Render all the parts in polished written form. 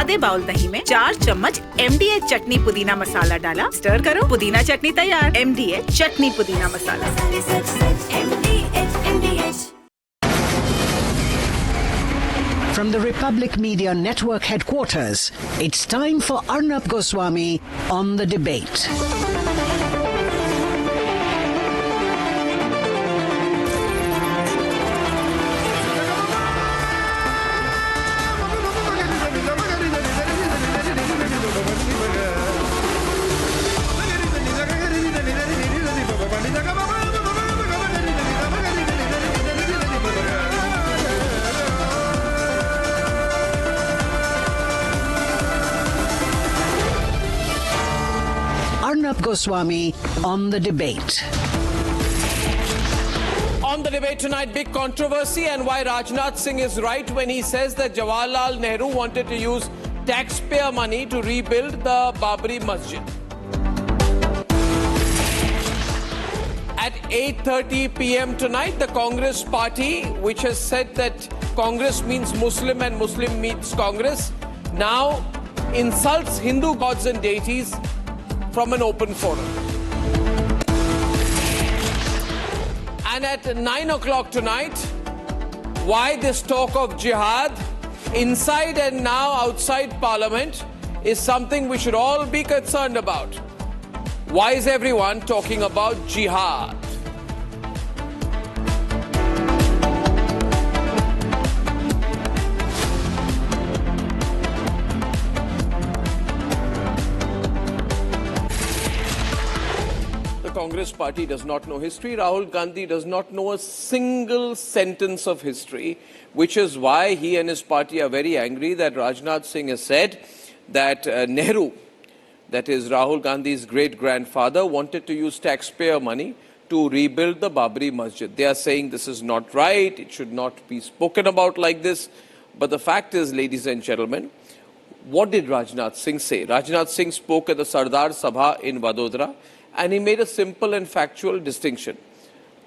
आधे बाउल दही में 4 चम्मच MDH चटनी पुदीना मसाला डाला, स्टर करो, पुदीना चटनी तैयार। MDH चटनी पुदीना मसाला। From the Republic Media Network headquarters, it's time for Arnab Goswami on The Debate. Arnab Goswami on The Debate. On The Debate tonight, big controversy and why Rajnath Singh is right when he says that Jawaharlal Nehru wanted to use taxpayer money to rebuild the Babri Masjid. At 8:30 p.m. tonight, the Congress party, which has said that Congress means Muslim and Muslim means Congress, now insults Hindu gods and deities from an open forum. And at 9 o'clock tonight, why this talk of jihad inside and now outside Parliament is something we should all be concerned about. Why is everyone talking about jihad? The Congress party does not know history. Rahul Gandhi does not know a single sentence of history, which is why he and his party are very angry that Rajnath Singh has said that Nehru, that is Rahul Gandhi's great-grandfather, wanted to use taxpayer money to rebuild the Babri Masjid. They are saying this is not right, it should not be spoken about like this. But the fact is, ladies and gentlemen, what did Rajnath Singh say? Rajnath Singh spoke at the Sardar Sabha in Vadodara, and he made a simple and factual distinction: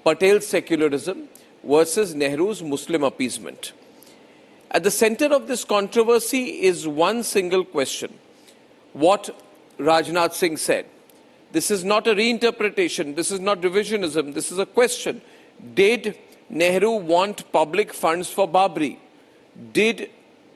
Patel's secularism versus Nehru's Muslim appeasement. At the center of this controversy is one single question: what Rajnath Singh said. This is not a reinterpretation, this is not revisionism, this is a question. Did Nehru want public funds for Babri? Did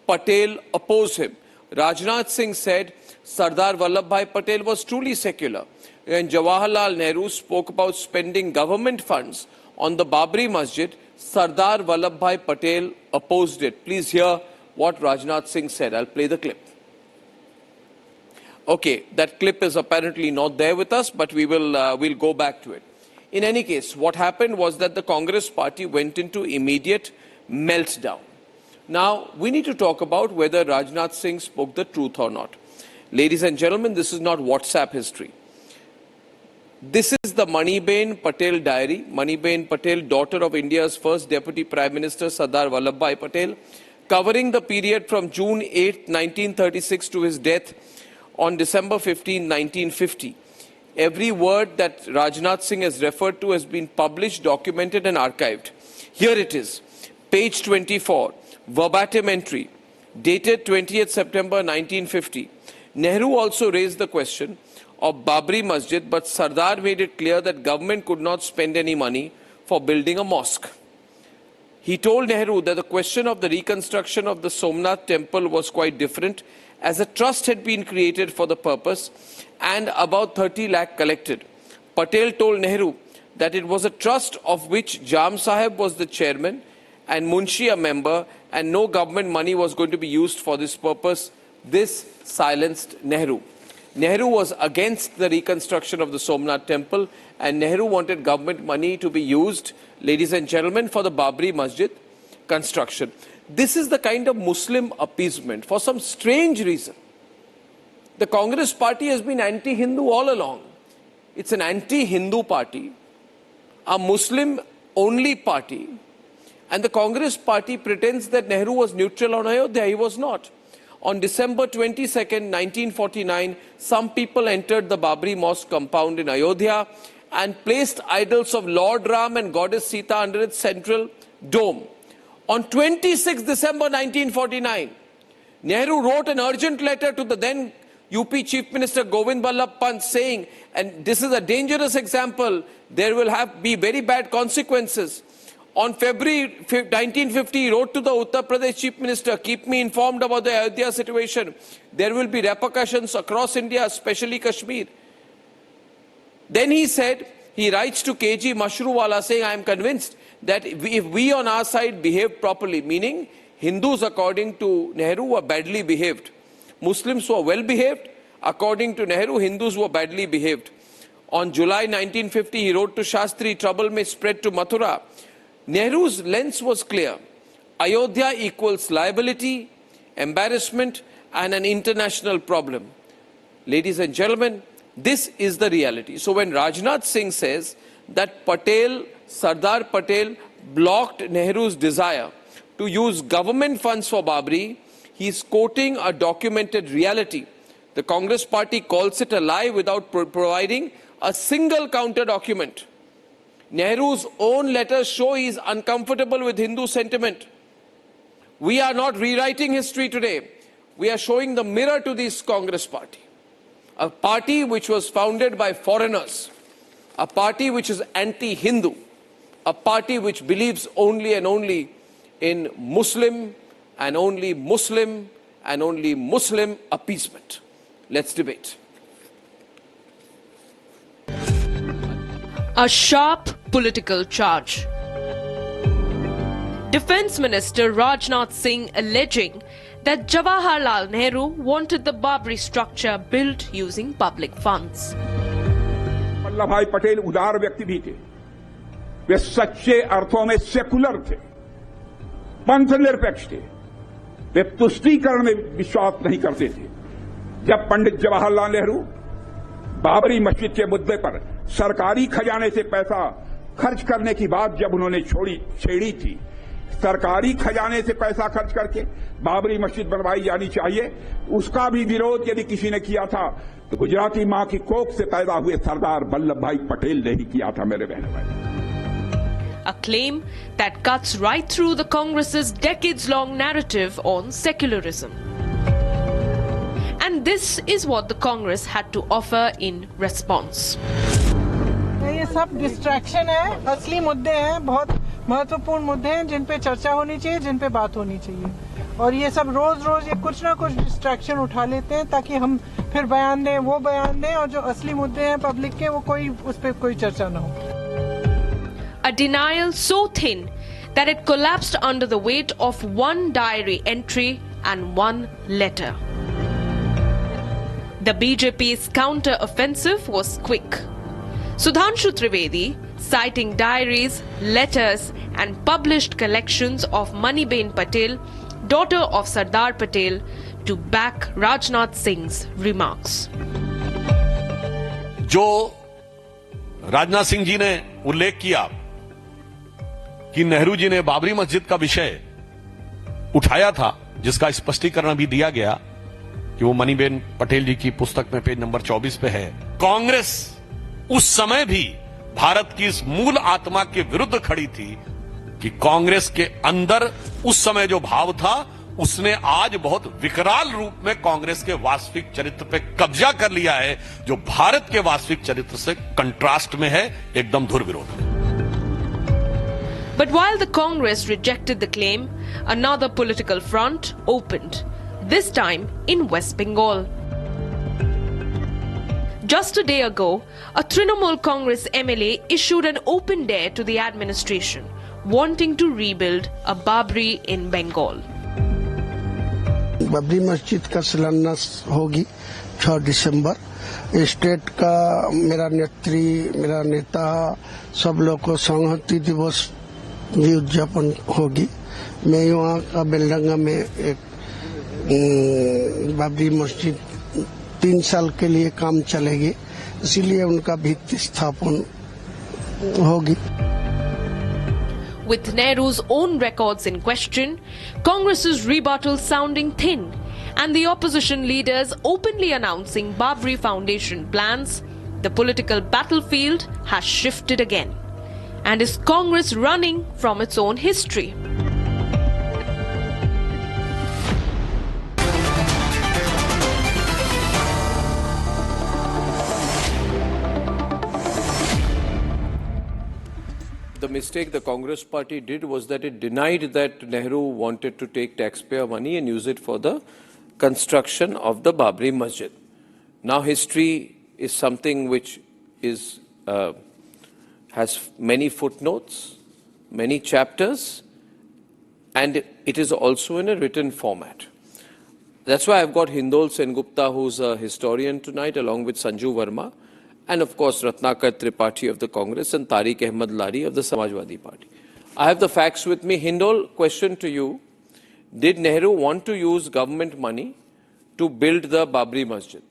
Patel oppose him? Rajnath Singh said Sardar Vallabhbhai Patel was truly secular. When Jawaharlal Nehru spoke about spending government funds on the Babri Masjid, Sardar Vallabhbhai Patel opposed it. Please hear what Rajnath Singh said. I'll play the clip. Okay, that clip is apparently not there with us, but we'll go back to it. In any case, what happened was that the Congress party went into immediate meltdown. Now, we need to talk about whether Rajnath Singh spoke the truth or not. Ladies and gentlemen, this is not WhatsApp history. This is the Maniben Patel diary. Maniben Patel, daughter of India's first Deputy Prime Minister Sardar Vallabhbhai Patel, covering the period from June 8, 1936 to his death on December 15, 1950. Every word that Rajnath Singh has referred to has been published, documented and archived. Here it is, page 24, verbatim entry, dated 20th September 1950. Nehru also raised the question of Babri Masjid, but Sardar made it clear that government could not spend any money for building a mosque. He told Nehru that the question of the reconstruction of the Somnath temple was quite different, as a trust had been created for the purpose and about 30 lakh collected. Patel told Nehru that it was a trust of which Jam Saheb was the chairman and Munshi a member, and no government money was going to be used for this purpose. This silenced Nehru. Nehru was against the reconstruction of the Somnath temple, and Nehru wanted government money to be used, ladies and gentlemen, for the Babri Masjid construction. This is the kind of Muslim appeasement. For some strange reason, the Congress party has been anti-Hindu all along. It's an anti-Hindu party, a Muslim-only party, and the Congress party pretends that Nehru was neutral on Ayodhya. He was not. On December 22nd, 1949, some people entered the Babri Mosque compound in Ayodhya and placed idols of Lord Ram and Goddess Sita under its central dome. On 26 December 1949, Nehru wrote an urgent letter to the then UP Chief Minister Govind Ballabh Pant saying, and this is a dangerous example, there will be very bad consequences. On February 1950, he wrote to the Uttar Pradesh Chief Minister, keep me informed about the Ayodhya situation. There will be repercussions across India, especially Kashmir. Then he said, he writes to KG Mashruwala saying, I am convinced that if we on our side behave properly, meaning Hindus according to Nehru were badly behaved, Muslims were well behaved, according to Nehru, Hindus were badly behaved. On July 1950, he wrote to Shastri, trouble may spread to Mathura. Nehru's lens was clear. Ayodhya equals liability, embarrassment, and an international problem. Ladies and gentlemen, this is the reality. So when Rajnath Singh says that Sardar Patel blocked Nehru's desire to use government funds for Babri, he is quoting a documented reality. The Congress party calls it a lie without providing a single counter document. Nehru's own letters show he is uncomfortable with Hindu sentiment. We are not rewriting history today. We are showing the mirror to this Congress party. A party which was founded by foreigners. A party which is anti-Hindu. A party which believes only and only in Muslim and only Muslim and only Muslim appeasement. Let's debate. A sharp political charge. Defence Minister Rajnath Singh alleging that Jawaharlal Nehru wanted the Babri structure built using public funds. Vallabh भाई पटेल उदार व्यक्ति भी थे, वे सच्चे अर्थों में secular थे, पंथ निरपेक्ष थे, वे तुष्टीकरण में विश्वास नहीं करते थे। जब पंडित जवाहरलाल नेहरू बाबरी मस्जिद के मुद्दे पर सरकारी खजाने से पैसा खर्च करने की बात जब उन्होंने छेड़ी थी, सरकारी खजाने से पैसा खर्च करके बाबरी मस्जिद बनवाई जानी चाहिए, उसका भी विरोध यदि किसी ने किया था तो गुजराती मां की कोख से पैदा हुए सरदार वल्लभ भाई पटेल ने ही किया था, मेरे बहन भाई। A claim that cuts right through the Congress's decades-long narrative on secularism. And this is what the Congress had to offer in response. ये सब डिस्ट्रैक्शन है, असली मुद्दे हैं, बहुत महत्वपूर्ण मुद्दे हैं जिन पे चर्चा होनी चाहिए, जिन पे बात होनी चाहिए। और ये सब रोज ये कुछ ना कुछ डिस्ट्रैक्शन उठा लेते हैं ताकि हम फिर बयान दें, वो बयान दें, और जो असली मुद्दे हैं पब्लिक के वो उस पे कोई चर्चा ना हो। A denial so thin that it collapsed under the weight of one diary entry and one letter. The BJP's counter-offensive was quick. Sudhanshu Trivedi, citing diaries, letters and published collections of Maniben Patel, daughter of Sardar Patel, to back Rajnath Singh's remarks. जो राजनाथ सिंह जी ने उल्लेख किया कि नेहरू जी ने बाबरी मस्जिद का विषय उठाया था, जिसका स्पष्टीकरण भी दिया गया कि वो मनीबेन पटेल जी की पुस्तक में पेज नंबर 24 पे है। कांग्रेस उस समय भी भारत की इस मूल आत्मा के विरुद्ध खड़ी थी कि कांग्रेस के अंदर उस समय जो भाव था उसने आज बहुत विकराल रूप में कांग्रेस के वास्तविक चरित्र पे कब्जा कर लिया है, जो भारत के वास्तविक चरित्र से कंट्रास्ट में है, एकदम धुर विरोध में। But while the Congress rejected the claim, another political front opened, this time in West Bengal. Just a day ago, a Trinamool Congress MLA issued an open dare to the administration, wanting to rebuild a Babri in Bengal. Babri मस्जिद का शिलान्यास होगी 6 दिसंबर। State का मेरा नेता सब लोग को संहति दिवस भी उद्यापन होगी। मैं वहाँ का बेलडंगा में एक बाबरी मस्जिद 3 साल के लिए काम चलेगी, इसीलिए उनका भित्ति स्थापन होगी। With Nehru's own records in question, Congress's rebuttal sounding thin, and the opposition leaders openly announcing Babri Foundation plans, the political battlefield has shifted again. And is Congress running from its own history? mistake the Congress party did was that it denied that Nehru wanted to take taxpayer money and use it for the construction of the Babri Masjid. Now, history is something which is, has many footnotes, many chapters, and it is also in a written format. That's why I've got Hindol Sengupta, who's a historian tonight, along with Sanju Verma, and of course Ratnakar Tripathi of the Congress and Tariq Ahmad Lari of the Samajwadi Party. I have the facts with me. Hindol, question to you. Did Nehru want to use government money to build the Babri Masjid?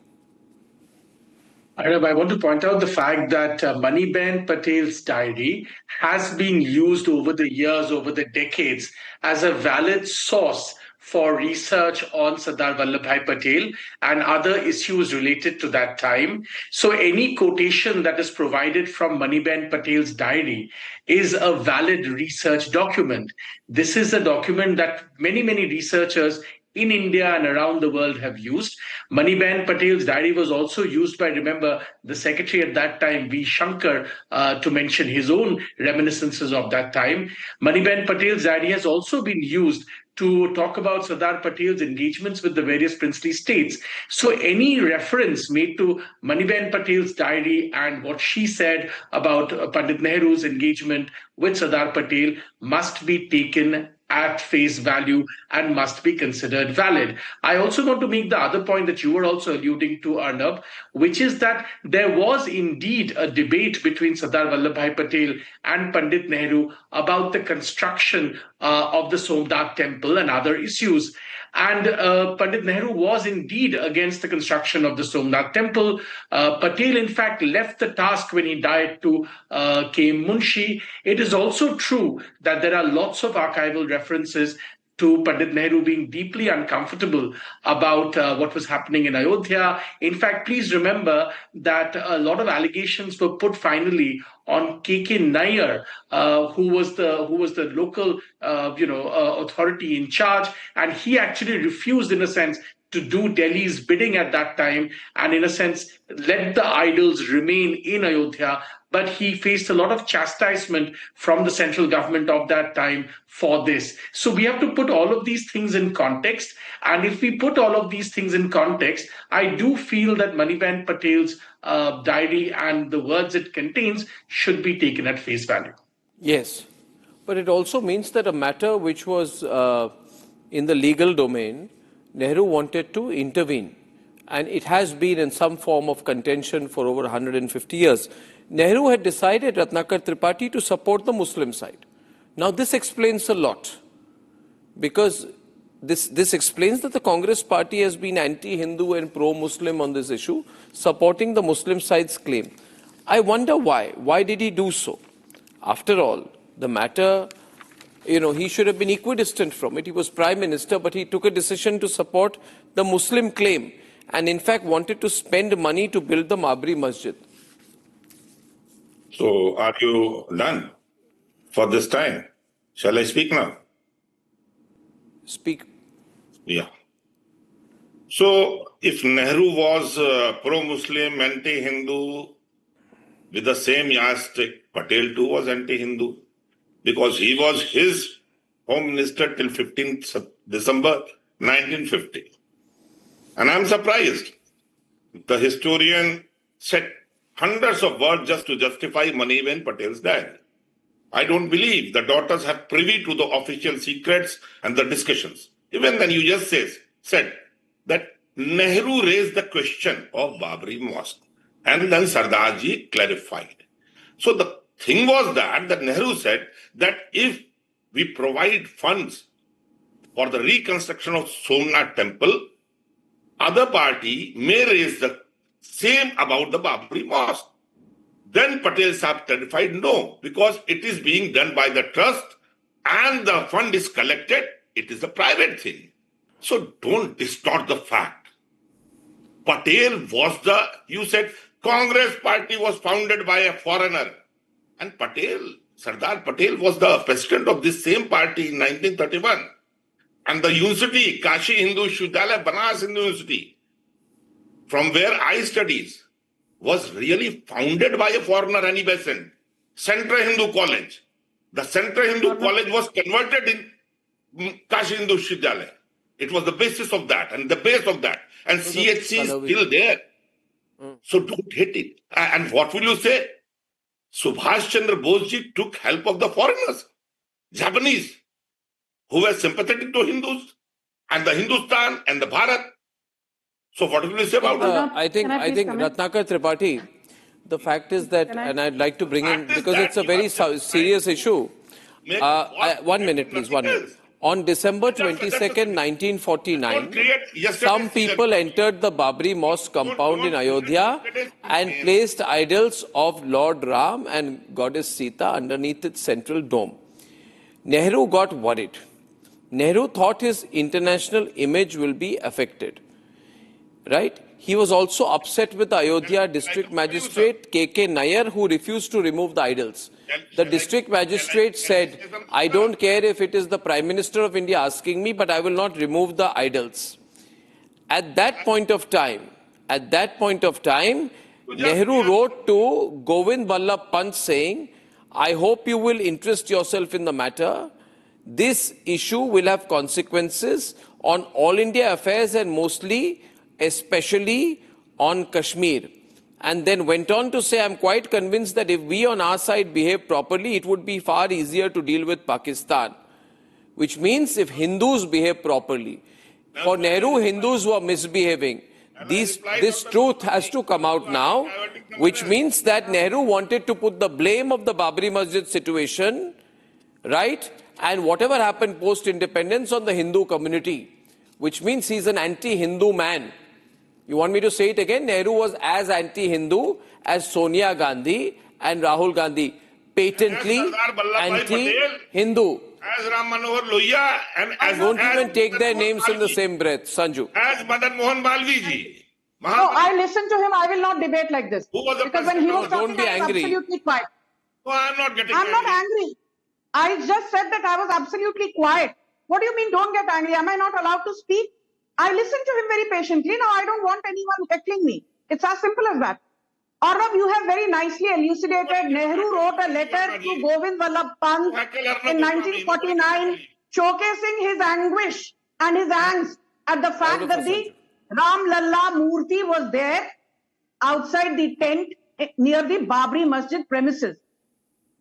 I want to point out the fact that Maniben Patel's diary has been used over the years, over the decades, as a valid source for research on Sardar Vallabhbhai Patel and other issues related to that time. So any quotation that is provided from Maniben Patel's diary is a valid research document. This is a document that many researchers in India and around the world have used. Maniben Patel's diary was also used by, remember, the secretary at that time, V. Shankar, to mention his own reminiscences of that time. Maniben Patel's diary has also been used to talk about Sardar Patel's engagements with the various princely states. So any reference made to Maniben Patel's diary and what she said about Pandit Nehru's engagement with Sardar Patel must be taken at face value and must be considered valid. I also want to make the other point that you were also alluding to, Arnab, which is that there was indeed a debate between Sardar Vallabhbhai Patel and Pandit Nehru about the construction of the Somnath temple and other issues. And Pandit Nehru was indeed against the construction of the Somnath temple. Patel, in fact, left the task when he died to K.M. Munshi. It is also true that there are lots of archival references to Pandit Nehru being deeply uncomfortable about what was happening in Ayodhya. In fact, please remember that a lot of allegations were put finally on K.K. Nair, who was the local authority in charge, and he actually refused, in a sense, to do Delhi's bidding at that time, and in a sense let the idols remain in Ayodhya. But he faced a lot of chastisement from the central government of that time for this. So we have to put all of these things in context. And if we put all of these things in context, I do feel that Maniben Patel's diary and the words it contains should be taken at face value. Yes, but it also means that a matter which was in the legal domain, Nehru wanted to intervene. And it has been in some form of contention for over 150 years. Nehru had decided, Ratnakar Tripathi, to support the Muslim side. Now this explains a lot, because this explains that the Congress party has been anti-Hindu and pro-Muslim on this issue, supporting the Muslim side's claim. I wonder why. Why did he do so? After all, the matter, he should have been equidistant from it. He was Prime Minister, but he took a decision to support the Muslim claim and in fact wanted to spend money to build the Babri Masjid. So, are you done for this time? Shall I speak now? Speak. Yeah. So, if Nehru was pro-Muslim, anti-Hindu, with the same yardstick, Patel too was anti-Hindu, because he was his Home Minister till 15th December 1950. And I'm surprised. The historian said hundreds of words just to justify Maniben Patel's diary. I don't believe the daughters have privy to the official secrets and the discussions. Even then you just said that Nehru raised the question of Babri Mosque and then Sardarji clarified. So the thing was that Nehru said that if we provide funds for the reconstruction of Somnath temple, other party may raise the same about the Babri Mosque. Then Patel Sahib clarified, no, because it is being done by the trust and the fund is collected, it is a private thing. So don't distort the fact. Patel was you said Congress party was founded by a foreigner. And Sardar Patel was the president of this same party in 1931. And the university, Kashi Hindu Vishwavidyalaya, Banaras Hindu University, from where I studied, was really founded by a foreigner, Annie Besant. Central Hindu College. The Central Hindu College was converted in Kashi Hindu Vidyalaya. It was the basis of that and the base of that. And CHC is still there. So don't hit it. And what will you say? Subhash Chandra Bose ji took help of the foreigners, Japanese, who were sympathetic to Hindus and the Hindustan and the Bharat. So what will you say about that? I think Ratnakar Tripathi, the fact is that, and I'd like to bring in, because it's a very serious issue. 1 minute, please, 1 minute. On December 22nd, 1949, some people entered the Babri Mosque compound in Ayodhya and placed idols of Lord Ram and Goddess Sita underneath its central dome. Nehru got worried. Nehru thought his international image will be affected. Right? He was also upset with the Ayodhya district magistrate K.K. Nair, who refused to remove the idols. The district magistrate said, I don't care if it is the Prime Minister of India asking me, but I will not remove the idols. At that point of time, Nehru wrote to Govind Ballabh Pant saying, I hope you will interest yourself in the matter. This issue will have consequences on all India affairs and especially on Kashmir. And then went on to say, I'm quite convinced that if we on our side behave properly, it would be far easier to deal with Pakistan. Which means if Hindus behave properly, for Nehru, Hindus were misbehaving. This truth has to come out now, which means that Nehru wanted to put the blame of the Babri Masjid situation, right, and whatever happened post-independence on the Hindu community, which means he's an anti-Hindu man. You want me to say it again? Nehru was as anti-Hindu as Sonia Gandhi and Rahul Gandhi, patently anti-Hindu. As Ram Manohar Lohia and as don't even take their names in the same breath, Sanju. As Madan Mohan Malvi ji. No, I listened to him. I will not debate like this. Because when he was talking, I was absolutely quiet. No, I'm not getting angry. I'm not angry. I just said that I was absolutely quiet. What do you mean don't get angry? Am I not allowed to speak? I listened to him very patiently. Now I don't want anyone heckling me. It's as simple as that. Arnab, you have very nicely elucidated. Nehru wrote a letter to Govind Ballabh Pant in 1949 showcasing his anguish and his angst at the fact that the Ram Lalla Murti was there outside the tent near the Babri Masjid premises.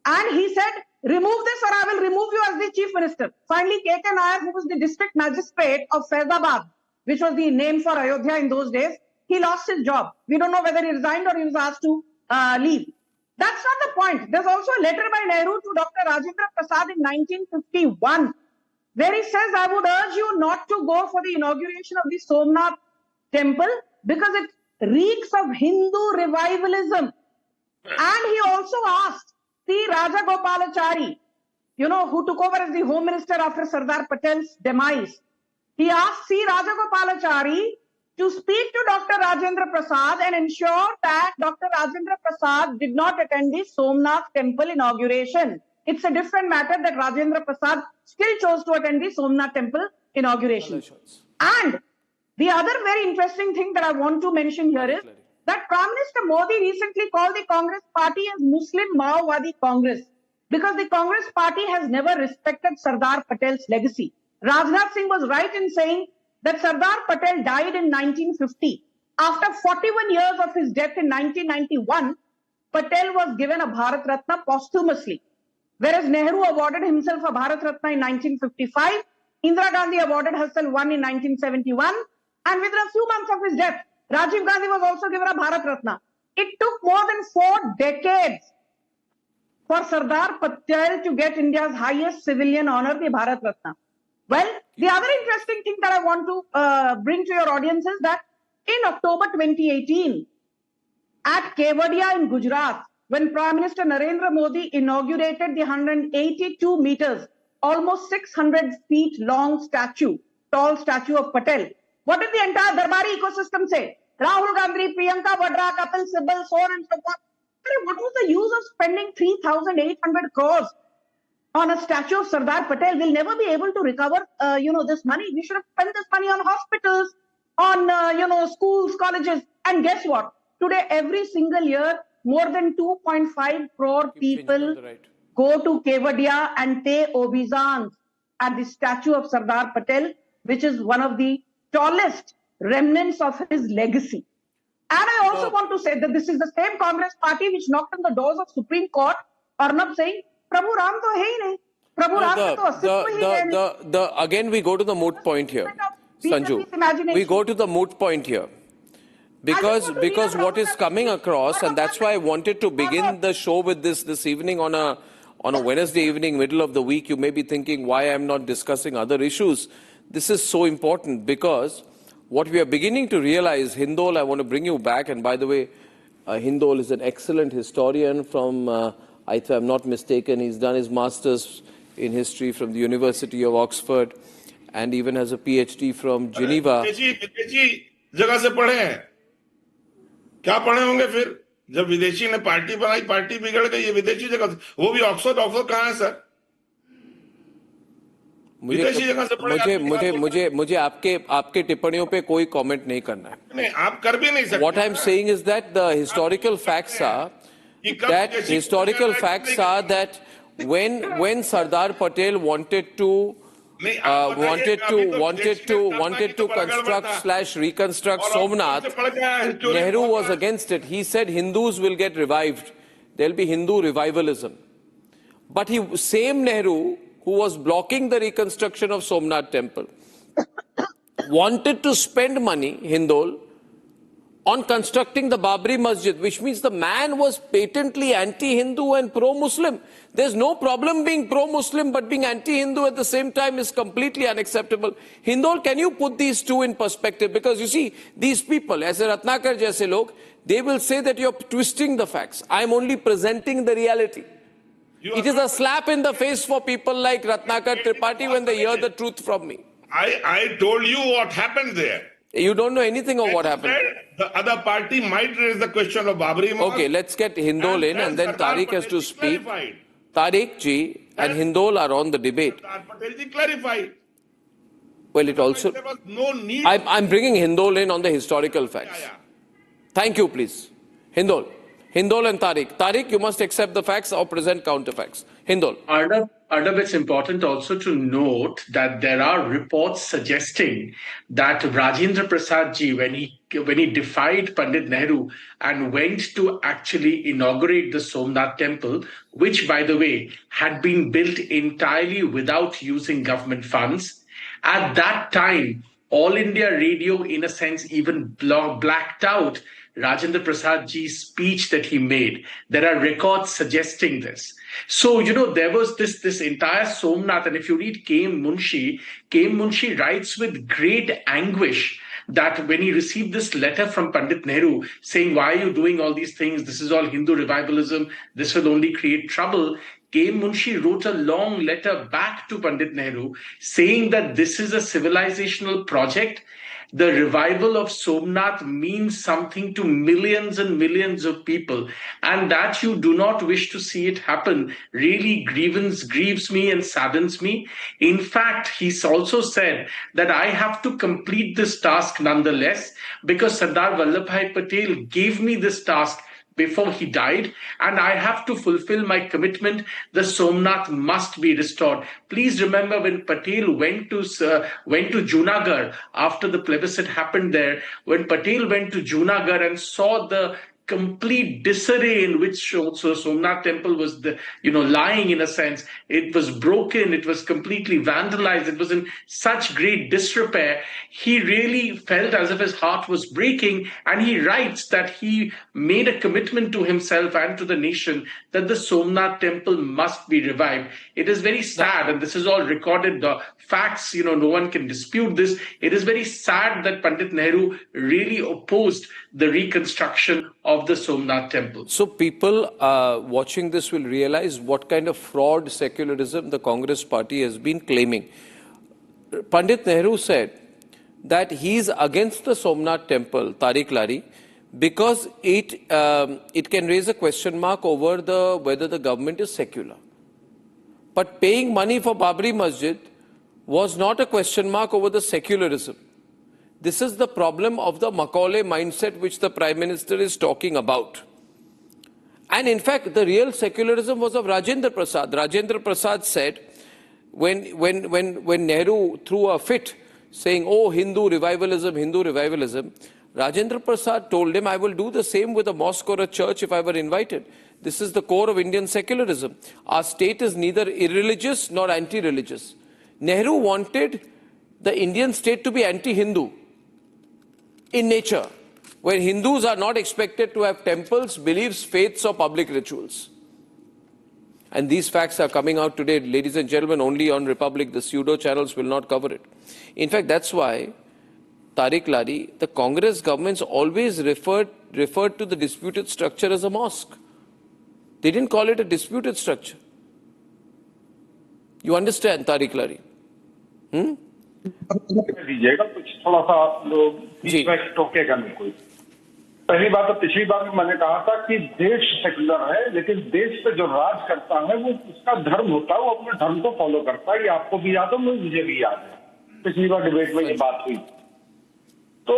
And he said, remove this or I will remove you as the Chief Minister. Finally, K.K. Nair, who was the district magistrate of Faizabad, which was the name for Ayodhya in those days, he lost his job. We don't know whether he resigned or he was asked to leave. That's not the point. There's also a letter by Nehru to Dr. Rajendra Prasad in 1951, where he says, I would urge you not to go for the inauguration of the Somnath temple because it reeks of Hindu revivalism. And he also asked C. Rajagopalachari, who took over as the Home Minister after Sardar Patel's demise. He asked C. Rajagopalachari to speak to Dr. Rajendra Prasad and ensure that Dr. Rajendra Prasad did not attend the Somnath temple inauguration. It's a different matter that Rajendra Prasad still chose to attend the Somnath temple inauguration. And the other very interesting thing that I want to mention here is that Prime Minister Modi recently called the Congress party as Muslim Maowadi Congress because the Congress party has never respected Sardar Patel's legacy. Rajnath Singh was right in saying that Sardar Patel died in 1950. After 41 years of his death in 1991, Patel was given a Bharat Ratna posthumously. Whereas Nehru awarded himself a Bharat Ratna in 1955, Indira Gandhi awarded herself one in 1971, and within a few months of his death, Rajiv Gandhi was also given a Bharat Ratna. It took more than 4 decades for Sardar Patel to get India's highest civilian honor, the Bharat Ratna. Well, the other interesting thing that I want to bring to your audience is that in October 2018, at Kevadia in Gujarat, when Prime Minister Narendra Modi inaugurated the 182 meters, almost 600 feet long tall statue of Patel, what did the entire Darbari ecosystem say? Rahul Gandhi, Priyanka Vadra, Kapil Sibal, so on and so forth. What was the use of spending 3,800 crores on a statue of Sardar Patel? We'll never be able to recover, this money. We should have spent this money on hospitals, on, schools, colleges. And guess what? Today, every single year, more than 2.5 crore people go to Kevadia and pay obeisance at the statue of Sardar Patel, which is one of the tallest remnants of his legacy. And I also want to say that this is the same Congress party which knocked on the doors of Supreme Court, Arnab saying, Prabhu Ram to hai hi nahi. Prabhu Ram ke to asitva hi nahi. Again, we go to the moot point here, Sanju. We go to the moot point here. Because what is coming across, and that's why I wanted to begin the show with this evening on a Wednesday evening, middle of the week. You may be thinking why I'm not discussing other issues. This is so important because what we are beginning to realize, Hindol, I want to bring you back, and by the way, Hindol is an excellent historian from, if I'm not mistaken, he's done his master's in history from the University of Oxford and even has a PhD from Geneva. जगह से पढ़े हैं क्या पढ़े होंगे फिर जब विदेशी ने पार्टी बनाई पार्टी बिगड़ गई ये विदेशी जगह से वो भी ऑक्सफोर्ड कहाँ है सर विदेशी जगह से पढ़े मुझे आपके टिप्पणियों पे कोई कमेंट नहीं करना है नहीं आप कर भी नहीं सकते What I'm saying is that the historical facts are that when Sardar Patel wanted to construct Somnath, Nehru was against it. He said Hindus will get revived. There'll be Hindu revivalism. But same Nehru, who was blocking the reconstruction of Somnath temple, wanted to spend money, Hindol, on constructing the Babri Masjid, which means the man was patently anti-Hindu and pro-Muslim. There's no problem being pro-Muslim, but being anti-Hindu at the same time is completely unacceptable. Hindol, can you put these two in perspective? Because you see, these people, as Ratnakar jaise log, they will say that you're twisting the facts. I'm only presenting the reality. It is a slap in the face for people like Ratnakar Tripathi when they hear the truth from me. I told you what happened there. You don't know anything of what happened. The other party might raise the question of Babri Masjid. Okay, let's get Hindol in and then Tariq has to speak. Tariq ji and Hindol are on the debate. Patel ji clarified. Well, it also... There was no need... I'm bringing Hindol in on the historical facts. Thank you, please. Hindol and Tariq. Tariq, you must accept the facts or present counterfacts. Hindol. Arnab, it's important also to note that there are reports suggesting that Rajendra Prasad ji, when he defied Pandit Nehru and went to actually inaugurate the Somnath temple, which, by the way, had been built entirely without using government funds, at that time, All India Radio, in a sense, even blacked out Rajendra Prasad ji's speech that he made. There are records suggesting this. So, there was this entire Somnath, and if you read K.M. Munshi writes with great anguish that when he received this letter from Pandit Nehru saying, why are you doing all these things? This is all Hindu revivalism. This will only create trouble. K.M. Munshi wrote a long letter back to Pandit Nehru saying that this is a civilizational project. The revival of Somnath means something to millions and millions of people, and that you do not wish to see it happen really grieves me and saddens me. In fact, he's also said that I have to complete this task nonetheless because Sardar Vallabhbhai Patel gave me this task before he died, and I have to fulfill my commitment. The Somnath must be restored. Please remember when Patel went to Junagadh after the plebiscite happened there, when Patel went to Junagadh and saw the complete disarray in which Somnath temple was lying, in a sense. It was broken, it was completely vandalized, it was in such great disrepair. He really felt as if his heart was breaking, and he writes that he made a commitment to himself and to the nation that the Somnath temple must be revived. It is very sad, and this is all recorded, the facts, no one can dispute this. It is very sad that Pandit Nehru really opposed the reconstruction of the Somnath temple. So people watching this will realize what kind of fraud secularism the Congress party has been claiming. Pandit Nehru said that he is against the Somnath temple, Tariq Lari, because it can raise a question mark over whether the government is secular. But paying money for Babri Masjid was not a question mark over the secularism. This is the problem of the Macaulay mindset which the Prime Minister is talking about. And in fact, the real secularism was of Rajendra Prasad. Rajendra Prasad said, when Nehru threw a fit saying, oh, Hindu revivalism, Rajendra Prasad told him, I will do the same with a mosque or a church if I were invited. This is the core of Indian secularism. Our state is neither irreligious nor anti-religious. Nehru wanted the Indian state to be anti-Hindu in nature, where Hindus are not expected to have temples, beliefs, faiths or public rituals. And these facts are coming out today, ladies and gentlemen, only on Republic. The pseudo channels will not cover it. In fact, that's why, Tariq Lari, the Congress governments always referred to the disputed structure as a mosque. They didn't call it a disputed structure. You understand, Tariq Lari? दीजिएगा कुछ थोड़ा सा बीच में टोकेगा नहीं कोई। पहली बात तो पिछली बार में मैंने कहा था कि देश सेकुलर है, लेकिन देश पे जो राज करता है वो उसका धर्म होता है, वो अपने धर्म को फॉलो करता है। ये आपको भी याद है, मुझे भी याद है, पिछली बार डिबेट में ये बात हुई। तो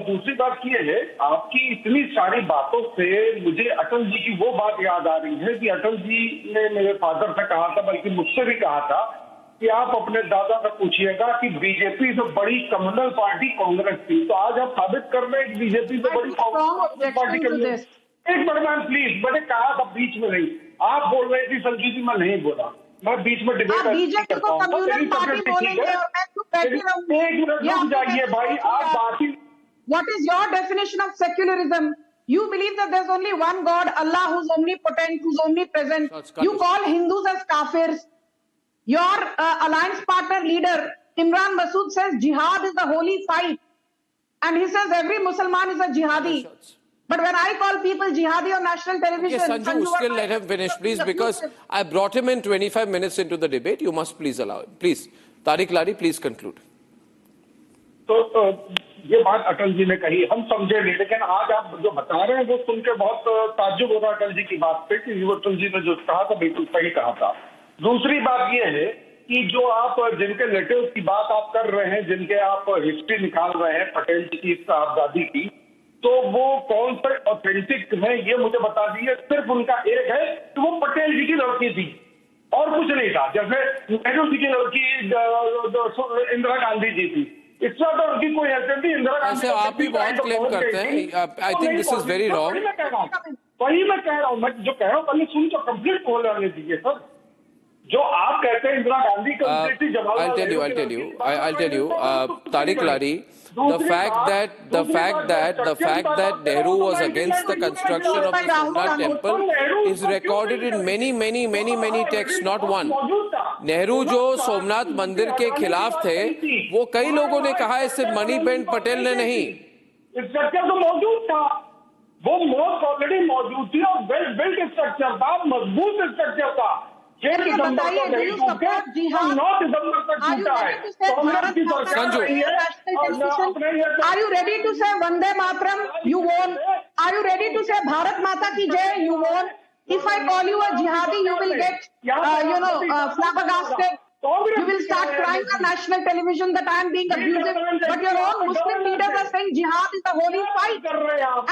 दूसरी बात ये है, आपकी इतनी सारी बातों से मुझे अटल जी की वो बात याद आ रही है कि अटल जी ने मेरे फादर से कहा था, बल्कि मुझसे भी कहा था कि आप अपने दादा से पूछिएगा कि बीजेपी से बड़ी कम्युनल पार्टी कांग्रेस थी। तो आज आप साबित कर रहे हैं कि बीजेपी से बड़ी कांग्रेस पार्टी कम्युनल। एक मिनट मैम प्लीज, मैंने कहा था बीच में नहीं, आप बोल रहे थे संजीव जी, मैं नहीं बोला, मैं बीच में डिबेट बीजेपी को कम्युनल पार्टी बोलेंगे और मैं तो बैठी रहूंगी। एक मिनट रुक जाइए भाई, आप बात ही। What is your definition of secularism? You believe that there's only one God, Allah, who's omnipotent, who's omnipresent. You call Hindus as kafirs. Your alliance partner leader, Imran Masood, says jihad is the holy fight. And he says every Muslim is a jihadi. But when I call people jihadi on national television... Yes, Sanju, still let him finish, please, because I brought him in 25 minutes into the debate. You must please allow him. Please. Tariq Lari, please conclude. तो ये बात अटल जी ने कही, हम समझे नहीं, लेकिन आज आप जो बता रहे हैं वो सुन के बहुत ताज्जुब हो रहा है अटल जी की बात पे कि अटल जी ने जो कहा था बिल्कुल सही कहा था। दूसरी बात ये है कि जो आप जिनके रिलेटिव्स की बात आप कर रहे हैं, जिनके आप हिस्ट्री निकाल रहे हैं पटेल जी की, साहबजादी की, तो वो कौन से ऑथेंटिक है ये मुझे बता दीजिए। सिर्फ उनका एक है कि वो पटेल जी की लड़की थी और कुछ नहीं था। जैसे नेहरू जी की लड़की इंदिरा गांधी जी थी, इससे तो उनकी कोई हैसियत नहीं। इंदिरा गांधी आप भी बहुत क्लेम करते हैं। I think this is very wrong. वही मैं कह रहा हूँ, मैं जो कह रहा हूँ पहले सुन तो कंप्लीट बोल रहे दीजिए सर। जो आप कहते हैं इंदिरा गांधी को I'll tell you, Tariq Lari, the fact that Nehru was against the construction of the Somnath temple is recorded in many texts, not one. Nehru जो सोमनाथ मंदिर के खिलाफ थे, वो कई लोगों ने कहा है, सिर्फ मणिबेन पटेल ने नहीं। स्ट्रक्चर तो मौजूद था, वो मोस्ट ऑलरेडी मौजूद थी और वेल बिल्ट स्ट्रक्चर था, मजबूत स्ट्रक्चर था। 6 दिसंबर को नहीं टूटे, 9 दिसंबर तक टूटा है। Sanju, Are you ready to say Vande Mataram? You won't. Are you ready to say Bharat Mata ki Jai? You won't. If I call you a jihadi, you will get, flabbergasted. You will start crying on national television that I am being abusive. But your own Muslim leaders are saying jihad is the holy fight.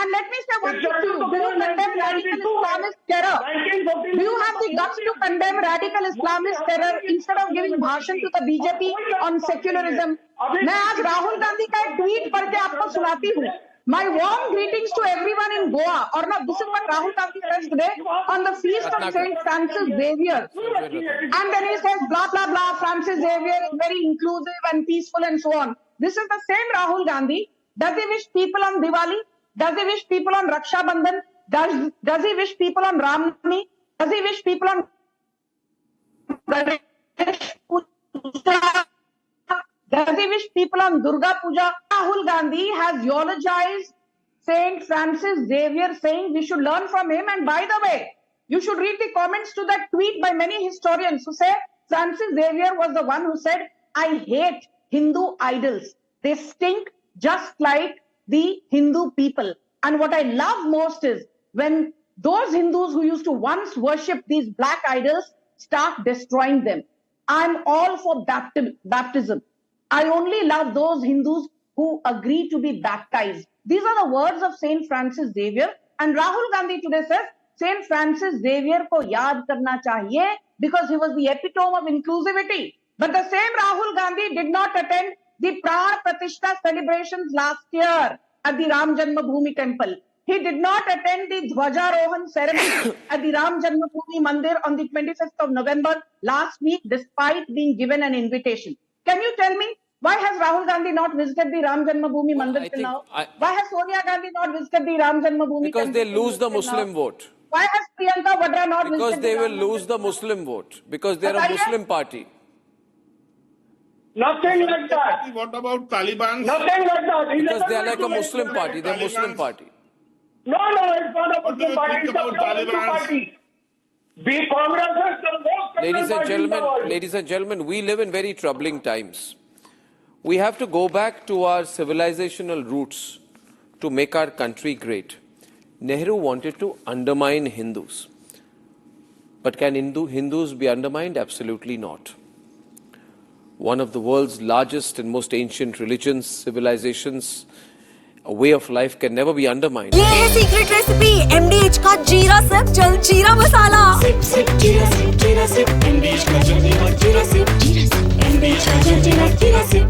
And let me say one thing to you. Do you condemn radical Islamist terror? Do you have the guts to condemn radical Islamist terror instead of giving bhashan to the BJP on secularism? मैं आज राहुल गांधी का एक tweet पढ़ के आपको सुनाती हूँ. My warm greetings to everyone in Goa. Or no, this is what Rahul Gandhi says today on the feast of Saint Francis Xavier. And then he says blah blah blah. Francis Xavier is very inclusive and peaceful and so on. This is the same Rahul Gandhi. Does he wish people on Diwali? Does he wish people on Raksha Bandhan? Does he wish people on Ramnami? Does he wish people on Ganesh Puja? Does he wish people on Durga Puja? Rahul Gandhi has eulogized Saint Francis Xavier, saying we should learn from him. And by the way, you should read the comments to that tweet by many historians who say Francis Xavier was the one who said, I hate Hindu idols. They stink just like the Hindu people. And what I love most is when those Hindus who used to once worship these black idols start destroying them. I'm all for baptism. I only love those Hindus who agree to be baptized. These are the words of Saint Francis Xavier. And Rahul Gandhi today says, Saint Francis Xavier को याद करना चाहिए because he was the epitome of inclusivity. But the same Rahul Gandhi did not attend the Pran Pratishtha celebrations last year at the Ram Janmabhoomi temple. He did not attend the Dhwajarohan ceremony at the Ram Janmabhoomi Mandir on the 25th of November last week, despite being given an invitation. Can you tell me, why has Rahul Gandhi not visited the Ram Janmabhoomi Mandir till now? Why has Sonia Gandhi not visited the Ram Janmabhoomi Because they lose the Muslim vote. Why has Priyanka Vadra not Because visited they the will Ram lose the Muslim vote. Because they are a Muslim party. Nothing like that. What about Taliban? Nothing like that. Because they are like a Muslim party. They are Muslim party. No, it's not a Muslim party. It's a Taliban party. The Congress is the most Ladies and gentlemen, we live in very troubling times. We have to go back to our civilizational roots to make our country great. Nehru wanted to undermine Hindus. But can Hindus be undermined? Absolutely not. One of the world's largest and most ancient religions, civilizations, a way of life can never be undermined. ये है secret recipe MDH का जीरा सब जल जीरा